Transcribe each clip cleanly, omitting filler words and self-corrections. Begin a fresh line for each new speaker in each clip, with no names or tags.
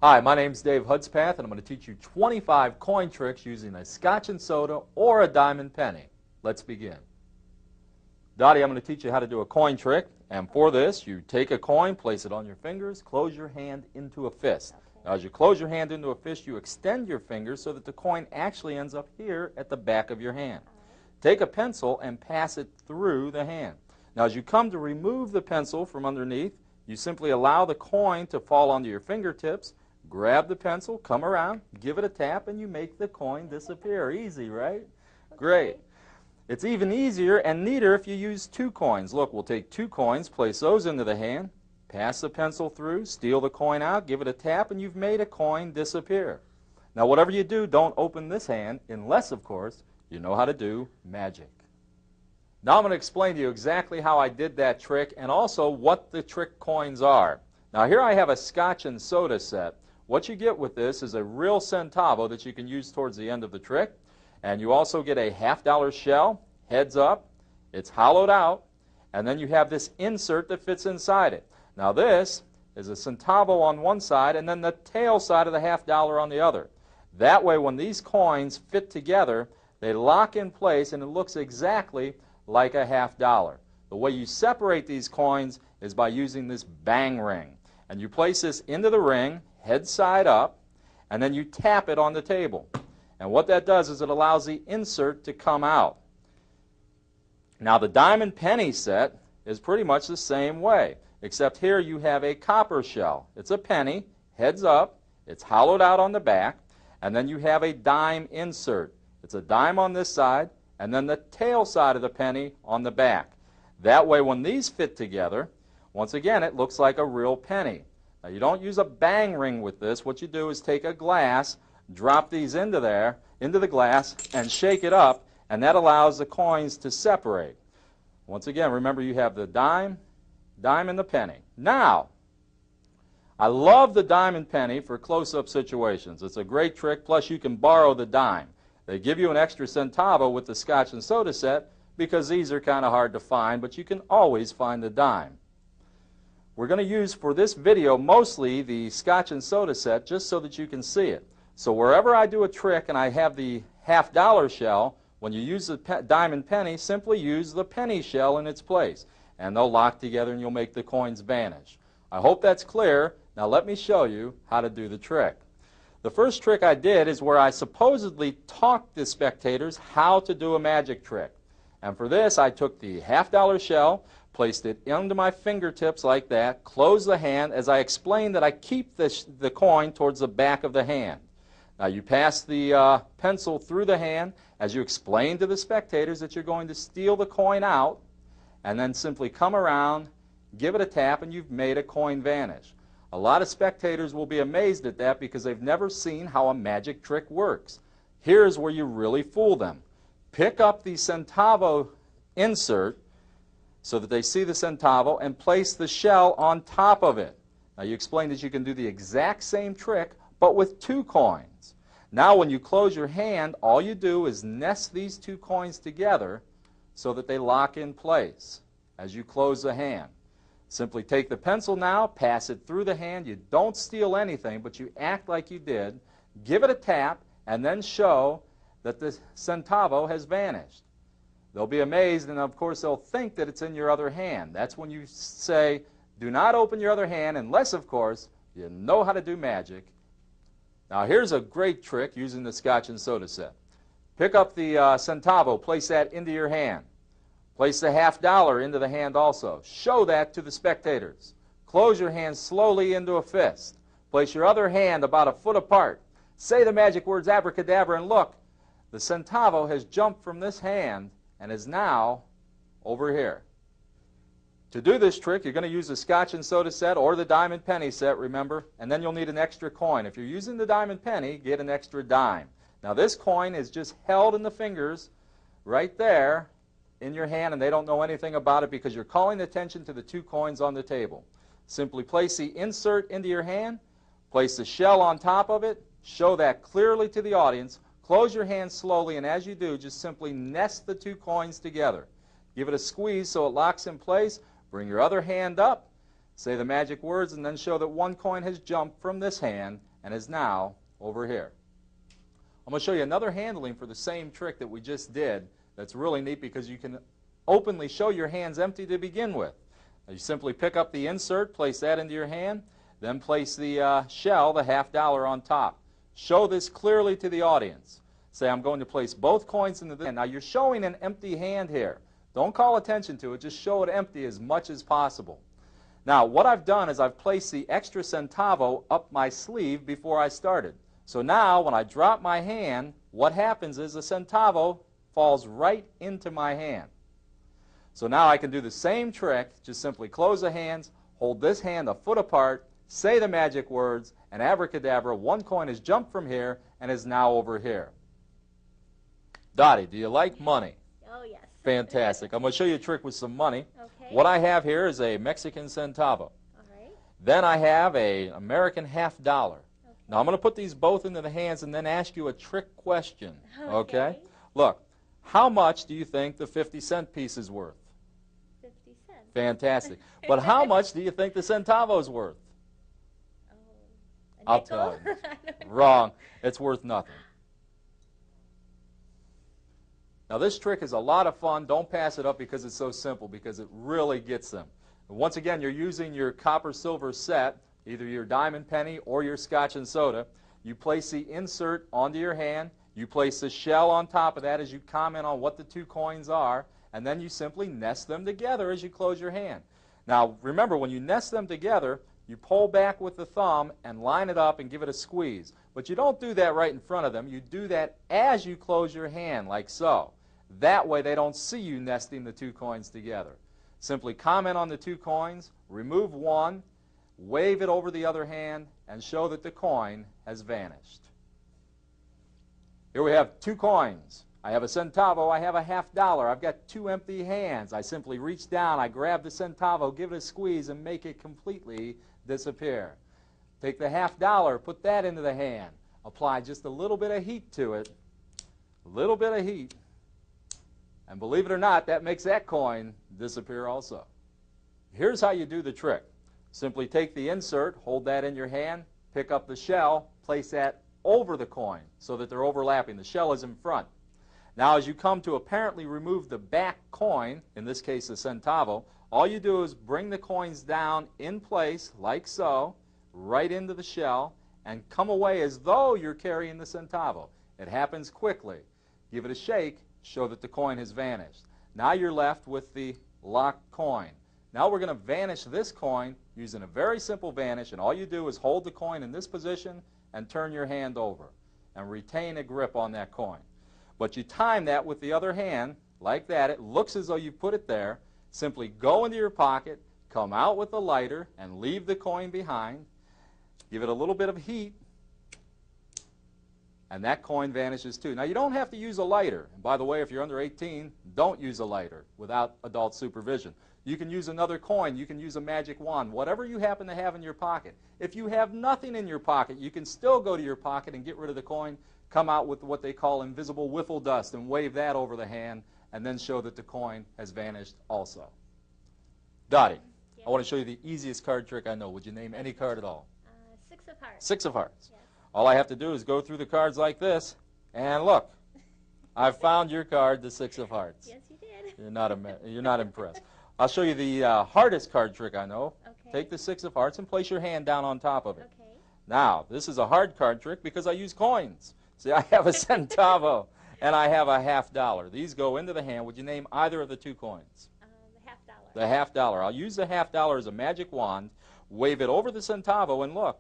Hi, my name's Dave Hudspath, and I'm going to teach you 25 coin tricks using a Scotch and Soda or a diamond penny. Let's begin. Dottie, I'm going to teach you how to do a coin trick, and for this, you take a coin, place it on your fingers, close your hand into a fist. Now, as you close your hand into a fist, you extend your fingers so that the coin actually ends up here at the back of your hand. Take a pencil and pass it through the hand. Now, as you come to remove the pencil from underneath, you simply allow the coin to fall onto your fingertips. Grab the pencil, come around, give it a tap, and you make the coin disappear. Easy, right? Great. It's even easier and neater if you use two coins. Look, we'll take two coins, place those into the hand, pass the pencil through, steal the coin out, give it a tap, and you've made a coin disappear. Now, whatever you do, don't open this hand unless, of course, you know how to do magic. Now I'm going to explain to you exactly how I did that trick and also what the trick coins are. Now, here I have a Scotch and Soda set. What you get with this is a real centavo that you can use towards the end of the trick. And you also get a $50 shell, heads up. It's hollowed out. And then you have this insert that fits inside it. Now this is a centavo on one side and then the tail side of the $50 on the other. That way when these coins fit together, they lock in place and it looks exactly like a $50. The way you separate these coins is by using this bang ring. And you place this into the ring, head side up, and then you tap it on the table. And what that does is it allows the insert to come out. Now the diamond penny set is pretty much the same way, except here you have a copper shell. It's a penny, heads up, it's hollowed out on the back, and then you have a dime insert. It's a dime on this side, and then the tail side of the penny on the back. That way when these fit together, once again it looks like a real penny. Now, you don't use a bang ring with this. What you do is take a glass, drop these into there, into the glass, and shake it up, and that allows the coins to separate. Once again, remember you have the dime, and the penny. Now, I love the diamond penny for close-up situations. It's a great trick, plus you can borrow the dime. They give you an extra centavo with the Scotch and Soda set because these are kind of hard to find, but you can always find the dime. We're going to use for this video mostly the Scotch and Soda set just so that you can see it. So wherever I do a trick and I have the $50 shell, when you use the diamond penny, simply use the penny shell in its place. And they'll lock together and you'll make the coins vanish. I hope that's clear. Now let me show you how to do the trick. The first trick I did is where I supposedly taught the spectators how to do a magic trick. And for this I took the $50 shell, placed it into my fingertips like that, closed the hand. As I explained that I keep the coin towards the back of the hand. Now you pass the pencil through the hand as you explain to the spectators that you're going to steal the coin out and then simply come around, give it a tap, and you've made a coin vanish. A lot of spectators will be amazed at that because they've never seen how a magic trick works. Here's where you really fool them. Pick up the centavo insert so that they see the centavo and place the shell on top of it. Now you explained that you can do the exact same trick but with two coins. Now when you close your hand, all you do is nest these two coins together so that they lock in place as you close the hand. Simply take the pencil now, pass it through the hand. You don't steal anything, but you act like you did. Give it a tap and then show that the centavo has vanished. They'll be amazed, and of course they'll think that it's in your other hand. That's when you say, do not open your other hand unless, of course, you know how to do magic. Now here's a great trick using the Scotch and Soda set. Pick up the centavo, place that into your hand. Place the $50 into the hand also. Show that to the spectators. Close your hand slowly into a fist. Place your other hand about a foot apart. Say the magic words abracadabra, and look, the centavo has jumped from this hand and is now over here. To do this trick, you're going to use the Scotch and Soda set or the diamond penny set, remember, and then you'll need an extra coin. If you're using the diamond penny, get an extra dime. Now this coin is just held in the fingers right there in your hand, and they don't know anything about it because you're calling attention to the two coins on the table. Simply place the insert into your hand, place the shell on top of it, show that clearly to the audience, close your hand slowly, and as you do, just simply nest the two coins together. Give it a squeeze so it locks in place. Bring your other hand up, say the magic words, and then show that one coin has jumped from this hand and is now over here. I'm going to show you another handling for the same trick that we just did that's really neat because you can openly show your hands empty to begin with. You simply pick up the insert, place that into your hand, then place the shell, the $half, on top. Show this clearly to the audience. Say, I'm going to place both coins into the hand. Now, you're showing an empty hand here. Don't call attention to it. Just show it empty as much as possible. Now, what I've done is I've placed the extra centavo up my sleeve before I started. So now, when I drop my hand, what happens is the centavo falls right into my hand. So now I can do the same trick, just simply close the hands, hold this hand a foot apart, say the magic words, and abracadabra, one coin has jumped from here and is now over here. Dottie, do you like money?
Oh, yes.
Fantastic. I'm going to show you a trick with some money.
Okay.
What I have here is a Mexican centavo.
All right.
Then I have an American $half.
Okay.
Now I'm going to put these both into the hands and then ask you a trick question.
Okay.
Look, how much do you think the 50-cent piece is worth?
50 cents.
Fantastic. But how much do you think the centavo is worth?
Oh, a
I'll
nickel?
tell you. Wrong. It's worth nothing. Now this trick is a lot of fun. Don't pass it up because it's so simple, because it really gets them. Once again, you're using your copper-silver set, either your diamond penny or your Scotch and Soda. You place the insert onto your hand. You place the shell on top of that as you comment on what the two coins are, and then you simply nest them together as you close your hand. Now remember, when you nest them together, you pull back with the thumb and line it up and give it a squeeze. But you don't do that right in front of them. You do that as you close your hand, like so. That way they don't see you nesting the two coins together. Simply comment on the two coins, remove one, wave it over the other hand, and show that the coin has vanished. Here we have two coins. I have a centavo, I have a $half. I've got two empty hands. I simply reach down, I grab the centavo, give it a squeeze, and make it completely disappear. Take the $half, put that into the hand. Apply just a little bit of heat to it. A little bit of heat. And believe it or not, that makes that coin disappear also. Here's how you do the trick. Simply take the insert, hold that in your hand, pick up the shell, place that over the coin so that they're overlapping. The shell is in front. Now as you come to apparently remove the back coin, in this case the centavo, all you do is bring the coins down in place like so, right into the shell, and come away as though you're carrying the centavo. It happens quickly. Give it a shake, show that the coin has vanished. Now you're left with the locked coin. Now we're going to vanish this coin using a very simple vanish, and all you do is hold the coin in this position and turn your hand over and retain a grip on that coin. But you time that with the other hand like that. It looks as though you put it there. Simply go into your pocket, come out with the lighter, and leave the coin behind. Give it a little bit of heat, and that coin vanishes too. Now you don't have to use a lighter. And by the way, if you're under 18, don't use a lighter without adult supervision. You can use another coin. You can use a magic wand, whatever you happen to have in your pocket. If you have nothing in your pocket, you can still go to your pocket and get rid of the coin, come out with what they call invisible wiffle dust and wave that over the hand, and then show that the coin has vanished also. Dottie,
Yes.
I want to show you the easiest card trick I know. Would you name any card at all?
6 of hearts.
6 of hearts.
Yes.
All I have to do is go through the cards like this, and look, I've found your card, the 6 of hearts.
Yes, you did.
You're not impressed. I'll show you the hardest card trick I know.
Okay.
Take the 6 of hearts and place your hand down on top of it.
Okay.
Now, this is a hard card trick because I use coins. See, I have a centavo and I have a $half. These go into the hand. Would you name either of the two coins?
The $half.
The $half. I'll use the $half as a magic wand, wave it over the centavo, and look,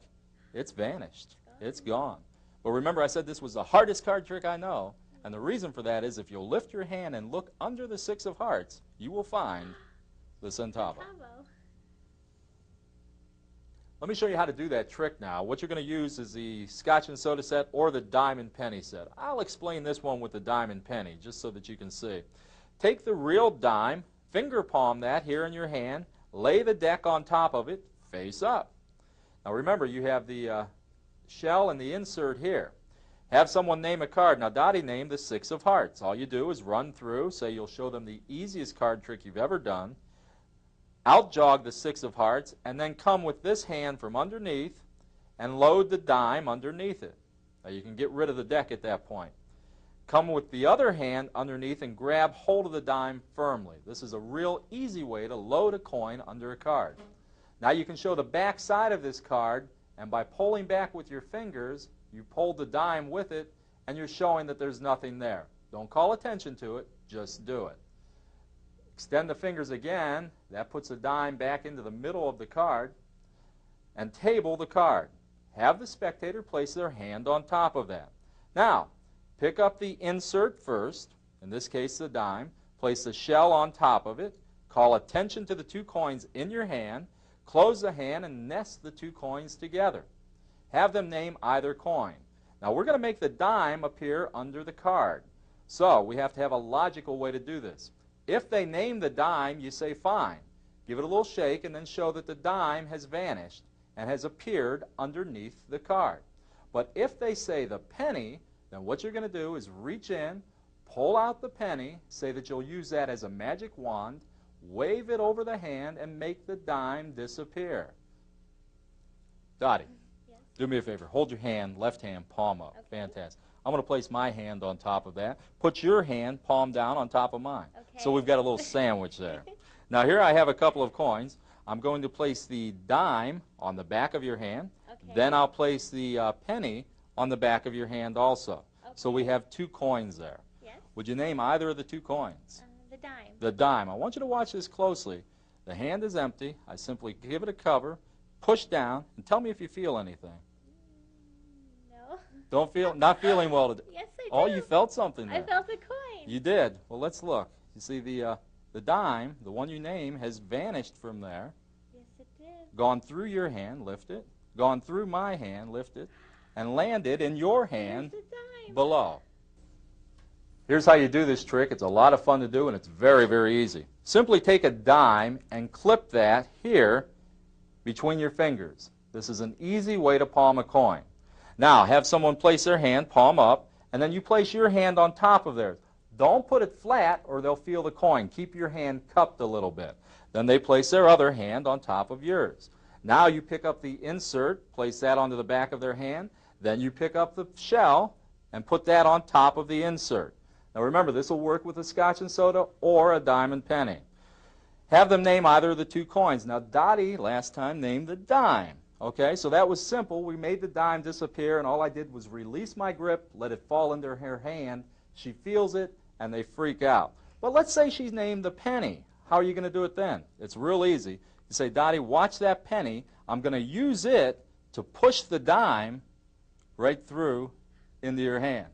it's vanished. It's gone. But remember, I said this was the hardest card trick I know, and the reason for that is if you'll lift your hand and look under the 6 of hearts, you will find the centavo. Let me show you how to do that trick now. What you're going to use is the Scotch and Soda set or the diamond penny set. I'll explain this one with the diamond penny just so that you can see. Take the real dime, finger palm that here in your hand, lay the deck on top of it, face up. Now remember, you have the shell and the insert here. Have someone name a card. Now Dottie named the 6 of hearts. All you do is run through, say you'll show them the easiest card trick you've ever done, out jog the 6 of hearts, and then come with this hand from underneath and load the dime underneath it. Now you can get rid of the deck at that point. Come with the other hand underneath and grab hold of the dime firmly. This is a real easy way to load a coin under a card. Now you can show the back side of this card, and by pulling back with your fingers, you pulled the dime with it, and you're showing that there's nothing there. Don't call attention to it, just do it. Extend the fingers again. That puts the dime back into the middle of the card, and table the card. Have the spectator place their hand on top of that. Now, pick up the insert first, in this case the dime, place the shell on top of it, call attention to the two coins in your hand, close the hand and nest the two coins together. Have them name either coin. Now we're going to make the dime appear under the card. So we have to have a logical way to do this. If they name the dime, you say fine. Give it a little shake and then show that the dime has vanished and has appeared underneath the card. But if they say the penny, then what you're going to do is reach in, pull out the penny, say that you'll use that as a magic wand, wave it over the hand, and make the dime disappear. Dottie,
Yes.
do me a favor. Hold your hand, left hand, palm up.
Okay.
Fantastic. I'm going to place my hand on top of that. Put your hand, palm down, on top of mine.
Okay.
So we've got a little sandwich there. Now here I have a couple of coins. I'm going to place the dime on the back of your hand.
Okay.
Then I'll place the penny on the back of your hand also.
Okay.
So we have two coins there.
Yes.
Would you name either of the two coins?
The dime.
The dime. I want you to watch this closely. The hand is empty. I simply give it a cover, push down, and tell me if you feel anything.
No.
Don't feel, not feeling well today.
Yes, I do.
Oh, you felt something there.
I felt a coin.
You did. Well, let's look. You see the dime, the one you name, has vanished from there,
Yes, it did.
gone through your hand, lift it, gone through my hand, lift it, and landed in your hand
There's the dime.
below. Here's how you do this trick. It's a lot of fun to do, and it's very, very easy. Simply take a dime and clip that here between your fingers. This is an easy way to palm a coin. Now, have someone place their hand, palm up, and then you place your hand on top of theirs. Don't put it flat or they'll feel the coin. Keep your hand cupped a little bit. Then they place their other hand on top of yours. Now you pick up the insert, place that onto the back of their hand. Then you pick up the shell and put that on top of the insert. Now remember, this will work with a Scotch and Soda or a diamond penny. Have them name either of the two coins. Now Dottie last time named the dime. Okay, so that was simple. We made the dime disappear, and all I did was release my grip, let it fall into her hand. She feels it, and they freak out. But let's say she's named the penny. How are you going to do it then? It's real easy. You say, Dottie, watch that penny. I'm going to use it to push the dime right through into your hand.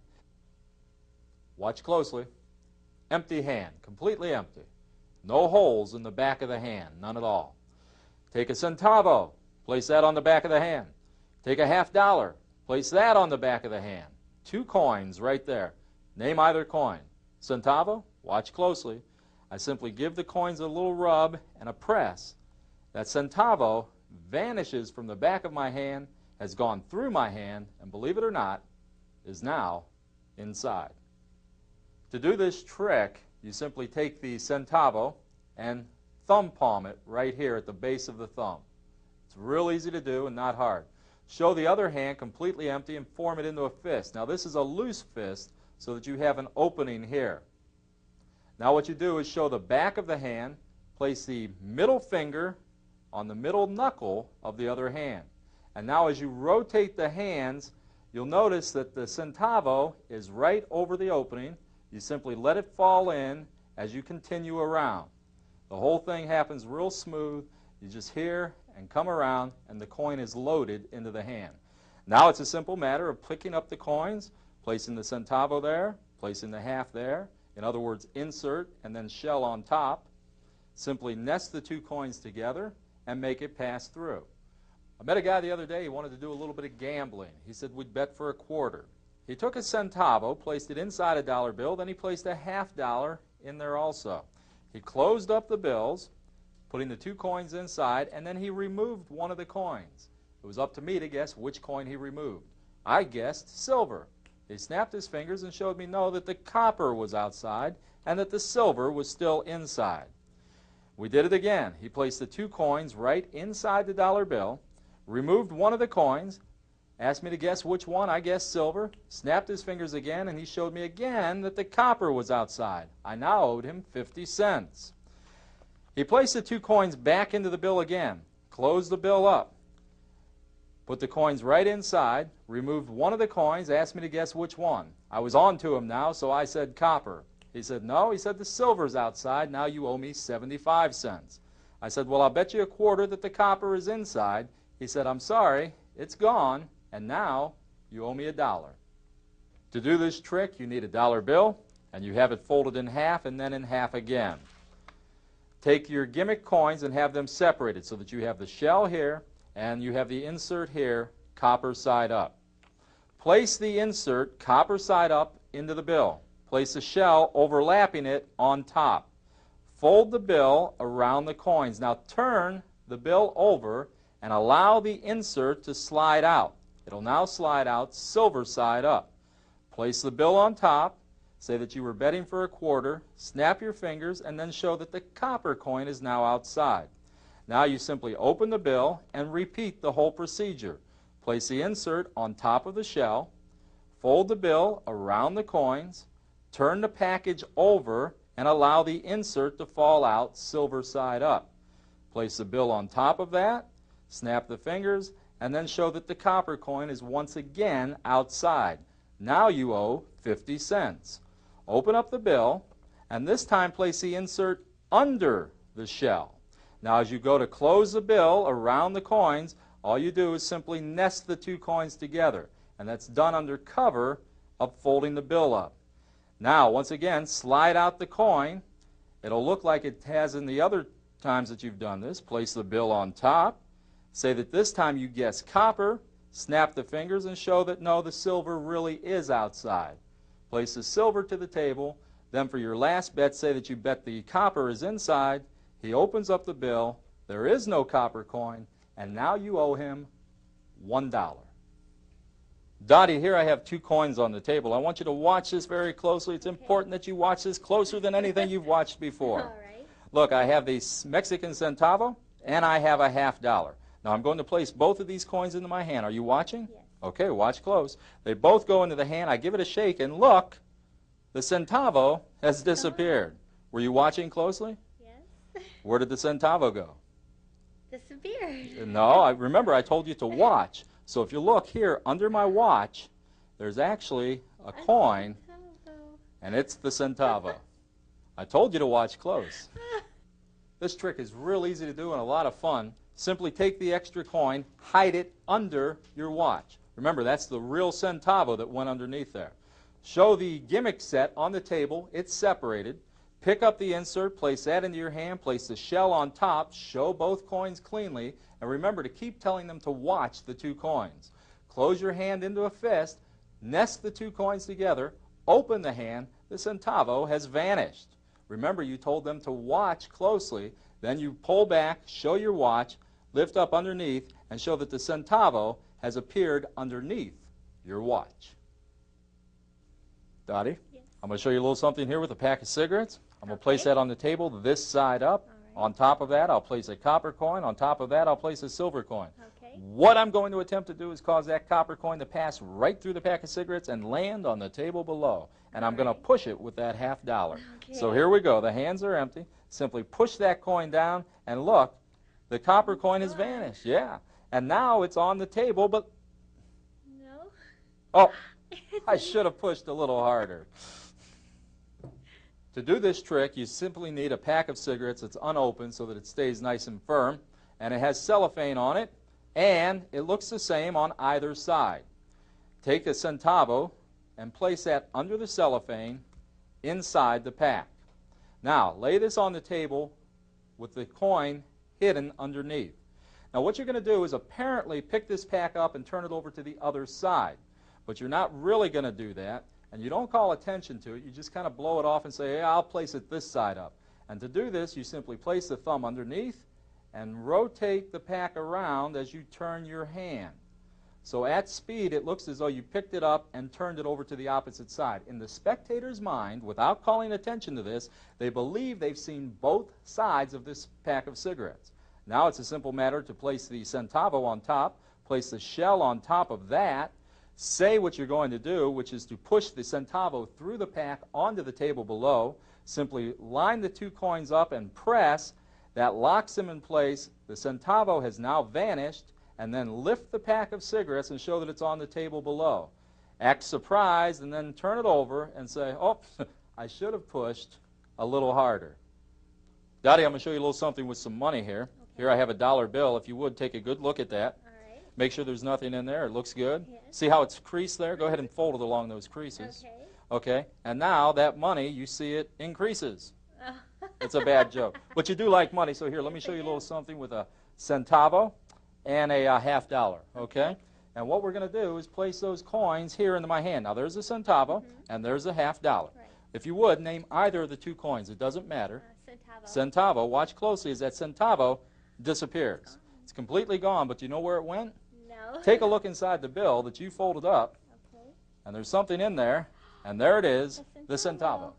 Watch closely. Empty hand, completely empty. No holes in the back of the hand, none at all. Take a centavo, place that on the back of the hand. Take a $50, place that on the back of the hand. Two coins right there. Name either coin. Centavo, watch closely. I simply give the coins a little rub and a press. That centavo vanishes from the back of my hand, has gone through my hand, and believe it or not, is now inside. To do this trick, you simply take the centavo and thumb palm it right here at the base of the thumb. It's real easy to do and not hard. Show the other hand completely empty and form it into a fist. Now this is a loose fist so that you have an opening here. Now what you do is show the back of the hand, place the middle finger on the middle knuckle of the other hand. And now as you rotate the hands, you'll notice that the centavo is right over the opening. You simply let it fall in as you continue around. The whole thing happens real smooth. You just hear and come around, and the coin is loaded into the hand. Now it's a simple matter of picking up the coins, placing the centavo there, placing the half there. In other words, insert and then shell on top. Simply nest the two coins together and make it pass through. I met a guy the other day. He wanted to do a little bit of gambling. He said we'd bet for a quarter. He took a centavo, placed it inside a dollar bill, then he placed a $50 in there also. He closed up the bills, putting the two coins inside, and then he removed one of the coins. It was up to me to guess which coin he removed. I guessed silver. He snapped his fingers and showed me no, that the copper was outside and that the silver was still inside. We did it again. He placed the two coins right inside the dollar bill, removed one of the coins, Asked me to guess which one. I guessed silver. Snapped his fingers again, and he showed me again that the copper was outside. I now owed him 50 cents. He placed the 2 coins back into the bill again, closed the bill up, put the coins right inside, removed one of the coins, asked me to guess which one. I was on to him now, so I said copper. He said, no. He said, the silver's outside. Now you owe me 75 cents. I said, well, I'll bet you a quarter that the copper is inside. He said, I'm sorry, it's gone, and now you owe me $1. To do this trick, you need a dollar bill, and you have it folded in half and then in half again. Take your gimmick coins and have them separated so that you have the shell here and you have the insert here, copper side up. Place the insert, copper side up, into the bill. Place the shell overlapping it on top. Fold the bill around the coins. Now turn the bill over and allow the insert to slide out. It'll now slide out silver side up. Place the bill on top, say that you were betting for a quarter, snap your fingers, and then show that the copper coin is now outside. Now you simply open the bill and repeat the whole procedure. Place the insert on top of the shell, fold the bill around the coins, turn the package over, and allow the insert to fall out silver side up. Place the bill on top of that, snap the fingers, and then show that the copper coin is once again outside. Now you owe 50 cents. Open up the bill, and this time place the insert under the shell. Now as you go to close the bill around the coins, all you do is simply nest the 2 coins together, and that's done under cover of folding the bill up. Now, once again, slide out the coin. It'll look like it has in the other times that you've done this. Place the bill on top. Say that this time you guess copper. Snap the fingers and show that, no, the silver really is outside. Place the silver to the table. Then for your last bet, say that you bet the copper is inside. He opens up the bill. There is no copper coin. And now you owe him $1. Dottie, here I have 2 coins on the table. I want you to watch this very closely. It's important that you watch this closer than anything you've watched before.
All right.
Look, I have the Mexican centavo, and I have a $50. Now I'm going to place both of these coins into my hand. Are you watching?
Yes.
Okay, watch close. They both go into the hand. I give it a shake, and look, the centavo has disappeared. Were you watching closely?
Yes.
Where did the centavo go?
Disappeared.
No, remember I told you to watch. So if you look here under my watch, there's actually a coin, and it's the centavo. I told you to watch close. This trick is real easy to do and a lot of fun. Simply take the extra coin, hide it under your watch. Remember, that's the real centavo that went underneath there. Show the gimmick set on the table. It's separated. Pick up the insert, place that into your hand, place the shell on top, show both coins cleanly, and remember to keep telling them to watch the 2 coins. Close your hand into a fist, nest the 2 coins together, open the hand, the centavo has vanished. Remember, you told them to watch closely, then you pull back, show your watch, lift up underneath, and show that the centavo has appeared underneath your watch. Dottie?
Yes.
I'm going to show you a little something here with a pack of cigarettes. I'm going to place that on the table, this side up.
All right.
On top of that, I'll place a copper coin. On top of that, I'll place a silver coin.
Okay.
What I'm going to attempt to do is cause that copper coin to pass right through the pack of cigarettes and land on the table below. And I'm going to push it with that $50.
Okay.
So here we go. The hands are empty. Simply push that coin down, and look, the copper coin has vanished. Yeah. And now it's on the table, but...
No.
Oh, I should have pushed a little harder. To do this trick, you simply need a pack of cigarettes that's unopened so that it stays nice and firm, and it has cellophane on it, and it looks the same on either side. Take a centavo and place that under the cellophane inside the pack. Now, lay this on the table with the coin hidden underneath. Now, what you're going to do is apparently pick this pack up and turn it over to the other side, but you're not really going to do that. And you don't call attention to it. You just kind of blow it off and say, hey, I'll place it this side up. And to do this, you simply place the thumb underneath and rotate the pack around as you turn your hand. So at speed, it looks as though you picked it up and turned it over to the opposite side. In the spectator's mind, without calling attention to this, they believe they've seen both sides of this pack of cigarettes. Now it's a simple matter to place the centavo on top, place the shell on top of that, say what you're going to do, which is to push the centavo through the pack onto the table below. Simply line the 2 coins up and press. That locks them in place. The centavo has now vanished, and then lift the pack of cigarettes and show that it's on the table below. Act surprised and then turn it over and say, oh, I should have pushed a little harder. Dottie, I'm going to show you a little something with some money here. Okay. Here I have a $1 bill. If you would, take a good look at that.
All right.
Make sure there's nothing in there. It looks good.
Yes.
See how it's creased there? Go ahead and fold it along those creases.
Okay.
Okay. And now that money, you see it increases. It's a bad joke. But you do like money, so here, let me show you a little something with a centavo and a $50. Okay? And what we're going to do is place those coins here into my hand. Now, there's a centavo, and there's a $50.
Right.
If you would, name either of the 2 coins. It doesn't matter.
Centavo.
Centavo. Watch closely as that centavo disappears. It's completely gone, but do you know where it went?
No.
Take a look inside the bill that you folded up,
Okay.
and there's something in there, and there it is, the centavo.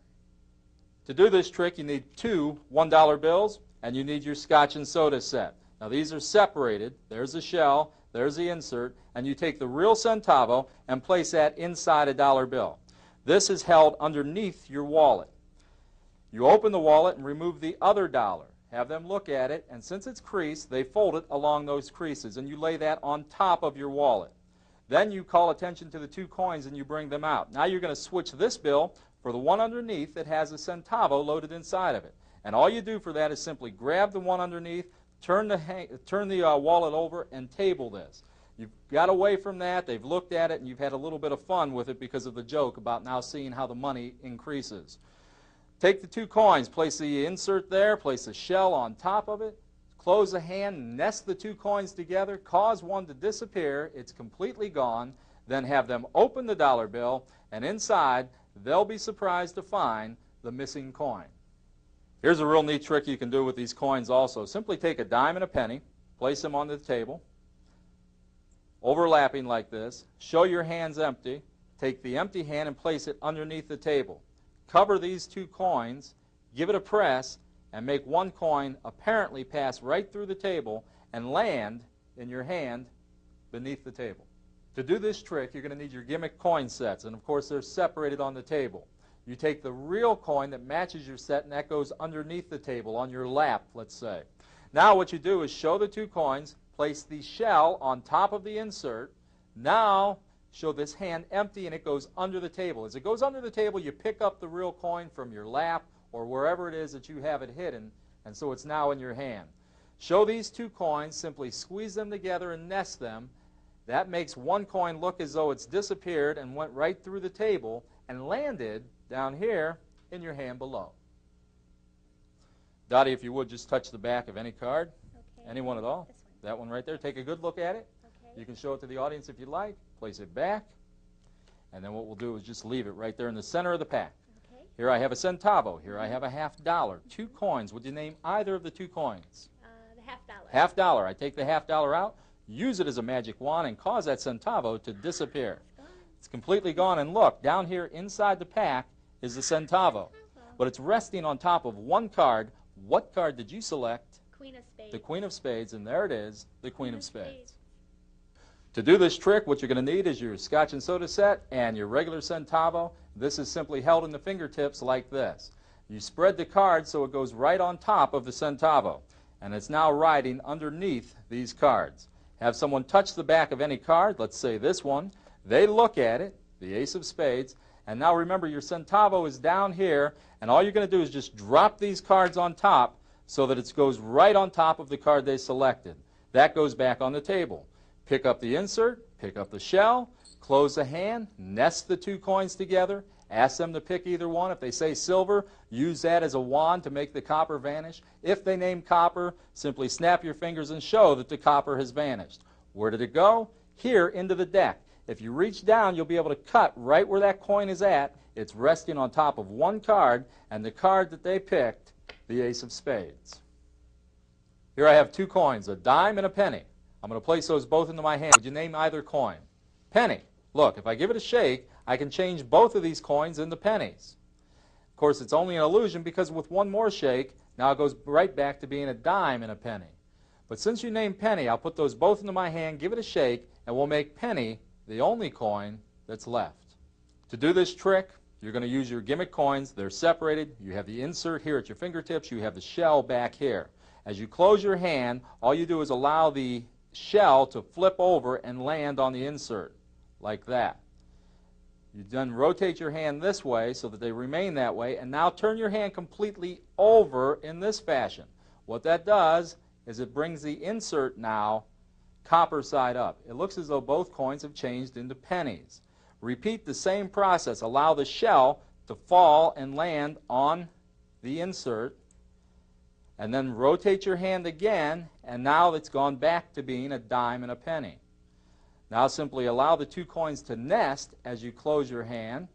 To do this trick, you need 2 $1 bills, and you need your Scotch and Soda set. Now, these are separated. There's the shell, there's the insert, and you take the real centavo and place that inside a $1 bill. This is held underneath your wallet. You open the wallet and remove the other $1. Have them look at it, and since it's creased, they fold it along those creases, and you lay that on top of your wallet. Then you call attention to the 2 coins and you bring them out. Now you're going to switch this bill for the one underneath that has a centavo loaded inside of it. And all you do for that is simply grab the one underneath, turn the wallet over, and table this. You've got away from that, they've looked at it, and you've had a little bit of fun with it because of the joke about now seeing how the money increases. Take the 2 coins, place the insert there, place the shell on top of it, close the hand, nest the 2 coins together, cause one to disappear, it's completely gone, then have them open the $1 bill, and inside they'll be surprised to find the missing coin. Here's a real neat trick you can do with these coins also. Simply take a dime and a penny, place them on the table, overlapping like this, show your hands empty, take the empty hand and place it underneath the table. Cover these 2 coins, give it a press, and make one coin apparently pass right through the table and land in your hand beneath the table. To do this trick, you're going to need your gimmick coin sets, and of course they're separated on the table. You take the real coin that matches your set, and that goes underneath the table on your lap, let's say. Now what you do is show the 2 coins, place the shell on top of the insert. Now show this hand empty, and it goes under the table. As it goes under the table, you pick up the real coin from your lap or wherever it is that you have it hidden, and so it's now in your hand. Show these 2 coins, simply squeeze them together and nest them. That makes one coin look as though it's disappeared and went right through the table and landed down here in your hand below. Dottie, if you would, just touch the back of any card. Okay. Any one at all.
This one.
That one right there. Take a good look at it.
Okay.
You can show it to the audience if you like. Place it back. And then what we'll do is just leave it right there in the center of the pack.
Okay.
Here I have a centavo. Here I have a $50. 2 coins. Would you name either of the 2 coins?
The $50.
$50. I take the $50 out, use it as a magic wand, and cause that centavo to disappear. It's completely gone. And look, down here inside the pack is the centavo. But it's resting on top of one card. What card did you select?
Queen of Spades.
The Queen of Spades, and there it is, the Queen of Spades. To do this trick, what you're going to need is your Scotch and Soda set and your regular centavo. This is simply held in the fingertips like this. You spread the card so it goes right on top of the centavo, and it's now riding underneath these cards. Have someone touch the back of any card, let's say this one. They look at it, the Ace of Spades, and now remember your centavo is down here, and all you're going to do is just drop these cards on top so that it goes right on top of the card they selected. That goes back on the table. Pick up the insert, pick up the shell, close the hand, nest the 2 coins together, ask them to pick either one. If they say silver, use that as a wand to make the copper vanish. If they name copper, simply snap your fingers and show that the copper has vanished. Where did it go? Here into the deck. If you reach down, you'll be able to cut right where that coin is at. It's resting on top of one card, and the card that they picked, the Ace of Spades. Here I have 2 coins, a dime and a penny. I'm going to place those both into my hand. Would you name either coin? Penny. Look, if I give it a shake, I can change both of these coins into pennies. Of course, it's only an illusion because with one more shake, now it goes right back to being a dime and a penny. But since you named penny, I'll put those both into my hand, give it a shake, and we'll make penny the only coin that's left. To do this trick, you're going to use your gimmick coins. They're separated. You have the insert here at your fingertips. You have the shell back here. As you close your hand, all you do is allow the shell to flip over and land on the insert, like that. You then rotate your hand this way so that they remain that way, and now turn your hand completely over in this fashion. What that does is it brings the insert now copper side up. It looks as though both coins have changed into pennies. Repeat the same process. Allow the shell to fall and land on the insert, and then rotate your hand again, and now it's gone back to being a dime and a penny. Now simply allow the two coins to nest as you close your hand.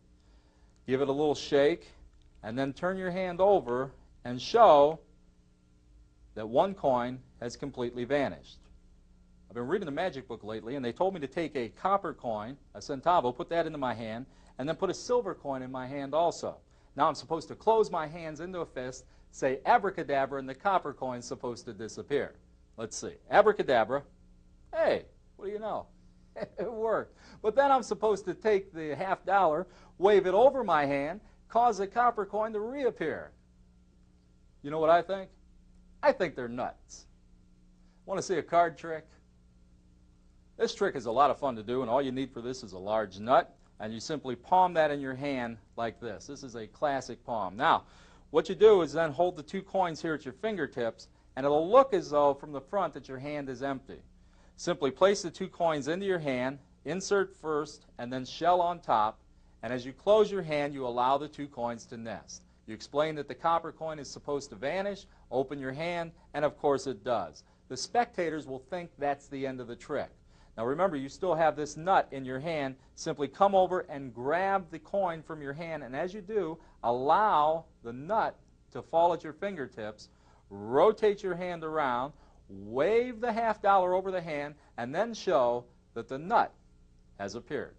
Give it a little shake, and then turn your hand over and show that one coin has completely vanished. I've been reading the magic book lately, and they told me to take a copper coin, a centavo, put that into my hand, and then put a silver coin in my hand also. Now I'm supposed to close my hands into a fist, say abracadabra, and the copper coin's supposed to disappear. Let's see. Abracadabra. Hey, what do you know? It worked. But then I'm supposed to take the $50, wave it over my hand, cause the copper coin to reappear. You know what I think? I think they're nuts. Want to see a card trick? This trick is a lot of fun to do, and all you need for this is a large nut, and you simply palm that in your hand like this. This is a classic palm. Now, what you do is then hold the two coins here at your fingertips, and it'll look as though from the front that your hand is empty. Simply place the two coins into your hand, insert first, and then shell on top, and as you close your hand, you allow the two coins to nest. You explain that the copper coin is supposed to vanish, open your hand, and of course it does. The spectators will think that's the end of the trick. Now remember, you still have this nut in your hand. Simply come over and grab the coin from your hand, and as you do, allow the nut to fall at your fingertips, rotate your hand around, wave the $50 over the hand, and then show that the nut has appeared.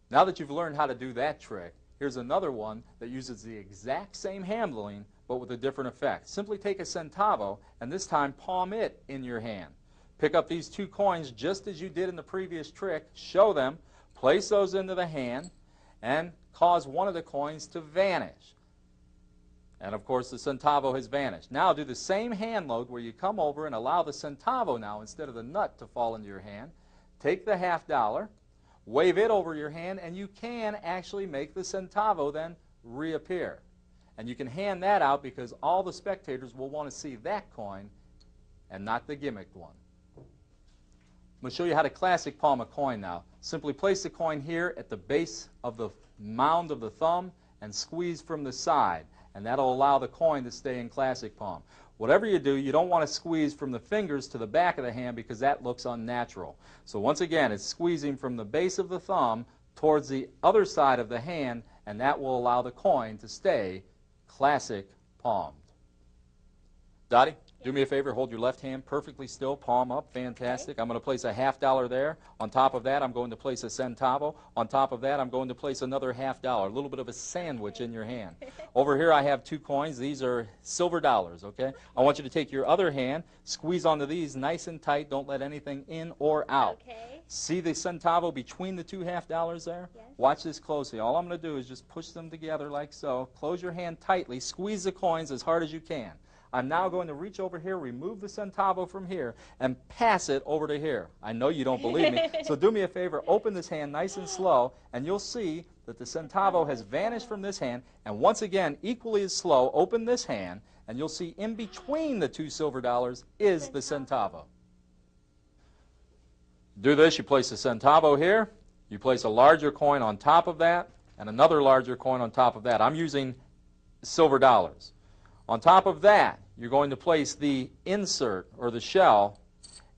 Now that you've learned how to do that trick, here's another one that uses the exact same handling but with a different effect. Simply take a centavo and this time palm it in your hand. Pick up these two coins just as you did in the previous trick, show them, place those into the hand, and cause one of the coins to vanish. And of course the centavo has vanished. Now do the same hand load where you come over and allow the centavo now, instead of the nut, to fall into your hand. Take the $50, wave it over your hand, and you can actually make the centavo then reappear. And you can hand that out because all the spectators will want to see that coin and not the gimmicked one. I'm going to show you how to classic palm a coin now. Simply place the coin here at the base of the mound of the thumb and squeeze from the side, and that'll allow the coin to stay in classic palm. Whatever you do, you don't want to squeeze from the fingers to the back of the hand because that looks unnatural. So once again, it's squeezing from the base of the thumb towards the other side of the hand, and that will allow the coin to stay classic palmed. Dottie? Do me a favor, hold your left hand perfectly still, palm up, fantastic. Okay. I'm going to place a $50 there. On top of that, I'm going to place a centavo. On top of that, I'm going to place another $50, a little bit of a sandwich in your hand. Over here, I have two coins. These are silver dollars, okay? I want you to take your other hand, squeeze onto these nice and tight. Don't let anything in or out.
Okay.
See the centavo between the two $50 there?
Yes.
Watch this closely. All I'm going to do is just push them together like so. Close your hand tightly. Squeeze the coins as hard as you can. I'm now going to reach over here, remove the centavo from here, and pass it over to here. I know you don't believe me, so do me a favor, open this hand nice and slow, and you'll see that the centavo has vanished from this hand, and once again, equally as slow, open this hand, and you'll see in between the two silver dollars is the centavo. Do this, you place the centavo here, you place a larger coin on top of that, and another larger coin on top of that. I'm using silver dollars. On top of that, you're going to place the insert, or the shell,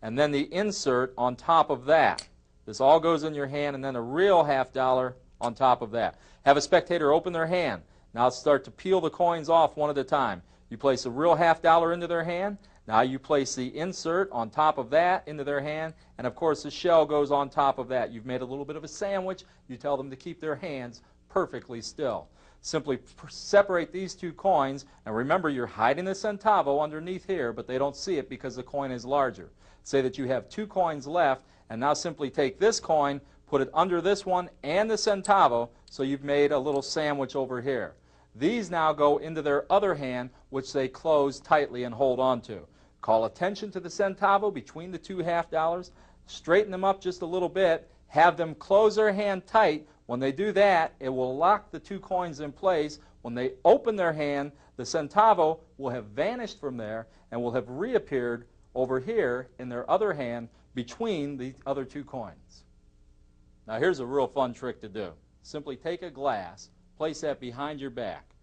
and then the insert on top of that. This all goes in your hand, and then a real $50 on top of that. Have a spectator open their hand. Now start to peel the coins off one at a time. You place a real $50 into their hand. Now you place the insert on top of that into their hand, and of course the shell goes on top of that. You've made a little bit of a sandwich. You tell them to keep their hands perfectly still. Simply separate these two coins, and remember you're hiding the centavo underneath here, but they don't see it because the coin is larger. Say that you have 2 coins left, and now simply take this coin, put it under this one and the centavo, so you've made a little sandwich over here. These now go into their other hand, which they close tightly and hold on to. Call attention to the centavo between the 2 half dollars, straighten them up just a little bit, have them close their hand tight. When they do that, it will lock the 2 coins in place. When they open their hand, the centavo will have vanished from there and will have reappeared over here in their other hand between the other 2 coins. Now here's a real fun trick to do. Simply take a glass, place that behind your back,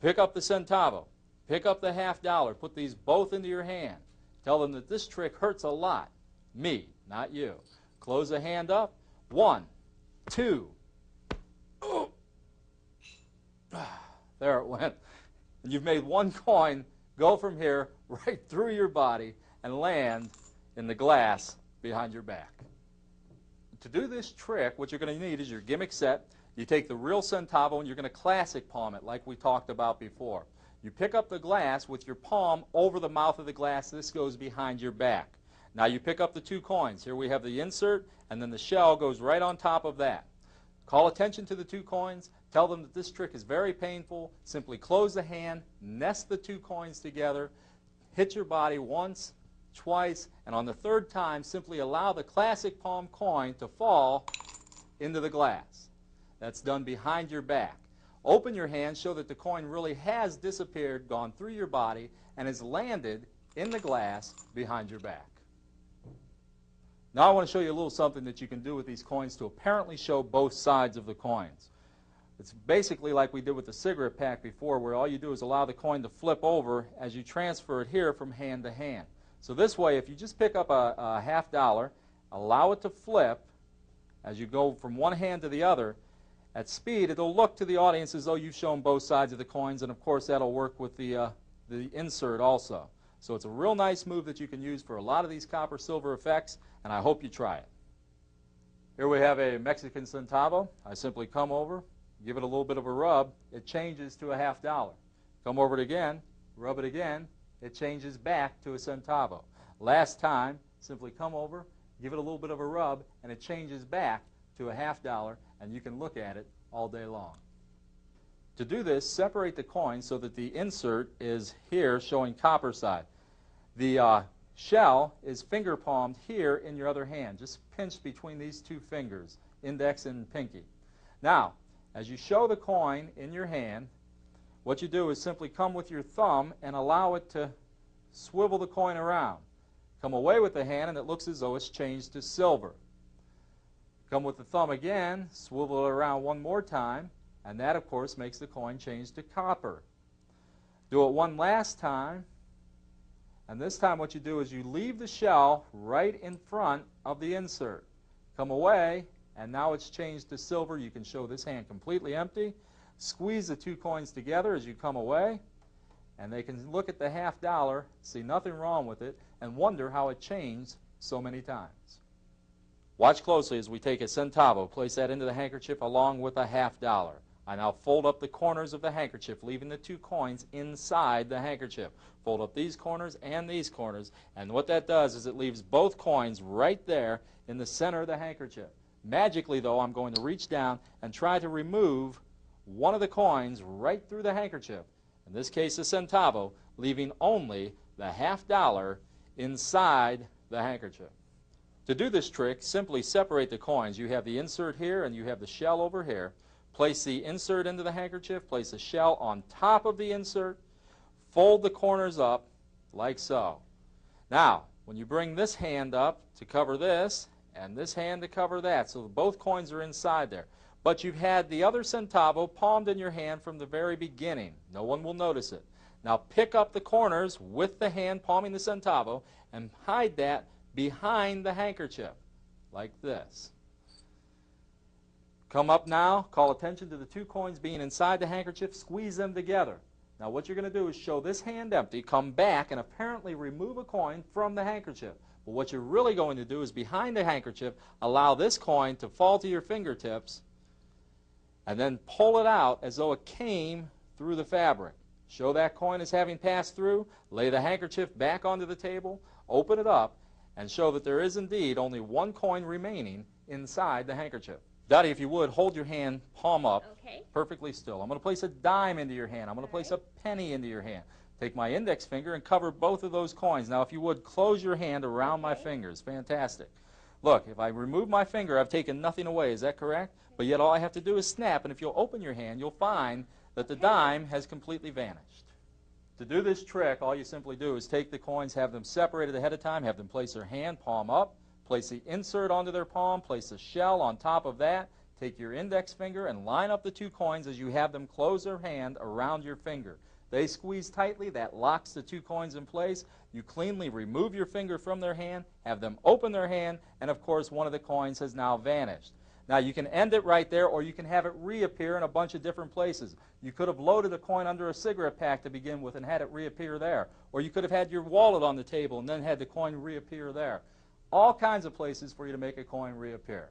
pick up the centavo, pick up the half dollar, put these both into your hand. Tell them that this trick hurts a lot. Me, not you. Close the hand up. 1, 2. Oh. There it went. And you've made 1 coin go from here right through your body and land in the glass behind your back. To do this trick, what you're going to need is your gimmick set. You take the real centavo and you're going to classic palm it like we talked about before. You pick up the glass with your palm over the mouth of the glass. This goes behind your back. Now you pick up the 2 coins. Here we have the insert, and then the shell goes right on top of that. Call attention to the 2 coins. Tell them that this trick is very painful. Simply close the hand, nest the 2 coins together, hit your body once, twice, and on the 3rd time, simply allow the classic palm coin to fall into the glass. That's done behind your back. Open your hand, show that the coin really has disappeared, gone through your body, and has landed in the glass behind your back. Now I want to show you a little something that you can do with these coins to apparently show both sides of the coins. It's basically like we did with the cigarette pack before, where all you do is allow the coin to flip over as you transfer it here from hand to hand. So this way, if you just pick up a half dollar, allow it to flip as you go from one hand to the other, at speed, it'll look to the audience as though you've shown both sides of the coins, and of course that'll work with the insert also. So it's a real nice move that you can use for a lot of these copper-silver effects, and I hope you try it. Here we have a Mexican centavo. I simply come over, give it a little bit of a rub, it changes to a half dollar. Come over it again, rub it again, it changes back to a centavo. Last time, simply come over, give it a little bit of a rub, and it changes back to a half dollar, and you can look at it all day long. To do this, separate the coin so that the insert is here showing copper side. The shell is finger palmed here in your other hand, just pinched between these 2 fingers, index and pinky. Now, as you show the coin in your hand, what you do is simply come with your thumb and allow it to swivel the coin around. Come away with the hand and it looks as though it's changed to silver. Come with the thumb again, swivel it around one more time, and that of course makes the coin change to copper. Do it one last time, and this time what you do is you leave the shell right in front of the insert. Come away, and now it's changed to silver. You can show this hand completely empty. Squeeze the 2 coins together as you come away, and they can look at the half dollar, see nothing wrong with it, and wonder how it changed so many times. Watch closely as we take a centavo, place that into the handkerchief along with a half dollar. I now fold up the corners of the handkerchief, leaving the 2 coins inside the handkerchief. Fold up these corners and these corners, and what that does is it leaves both coins right there in the center of the handkerchief. Magically, though, I'm going to reach down and try to remove one of the coins right through the handkerchief, in this case a centavo, leaving only the half dollar inside the handkerchief. To do this trick, simply separate the coins. You have the insert here and you have the shell over here. Place the insert into the handkerchief, place the shell on top of the insert, fold the corners up like so. Now, when you bring this hand up to cover this, and this hand to cover that, so both coins are inside there. But you've had the other centavo palmed in your hand from the very beginning. No one will notice it. Now pick up the corners with the hand palming the centavo and hide that behind the handkerchief, like this. Come up now, call attention to the 2 coins being inside the handkerchief, squeeze them together. Now what you're going to do is show this hand empty, come back and apparently remove a coin from the handkerchief. But what you're really going to do is behind the handkerchief, allow this coin to fall to your fingertips and then pull it out as though it came through the fabric. Show that coin as having passed through, lay the handkerchief back onto the table, open it up, and show that there is indeed only one coin remaining inside the handkerchief. Dottie, if you would, hold your hand palm up,
Okay.
perfectly still. I'm going to place a dime into your hand. I'm going to place a penny into your hand. Take my index finger and cover both of those coins. Now, if you would, close your hand around my fingers. Fantastic. Look, if I remove my finger, I've taken nothing away. Is that correct? But yet all I have to do is snap, and if you'll open your hand, you'll find that the dime has completely vanished. To do this trick, all you simply do is take the coins, have them separated ahead of time, have them place their hand palm up, place the insert onto their palm, place the shell on top of that, take your index finger and line up the two coins as you have them close their hand around your finger. They squeeze tightly, that locks the two coins in place. You cleanly remove your finger from their hand, have them open their hand, and of course one of the coins has now vanished. Now you can end it right there, or you can have it reappear in a bunch of different places. You could have loaded a coin under a cigarette pack to begin with and had it reappear there. Or you could have had your wallet on the table and then had the coin reappear there. All kinds of places for you to make a coin reappear.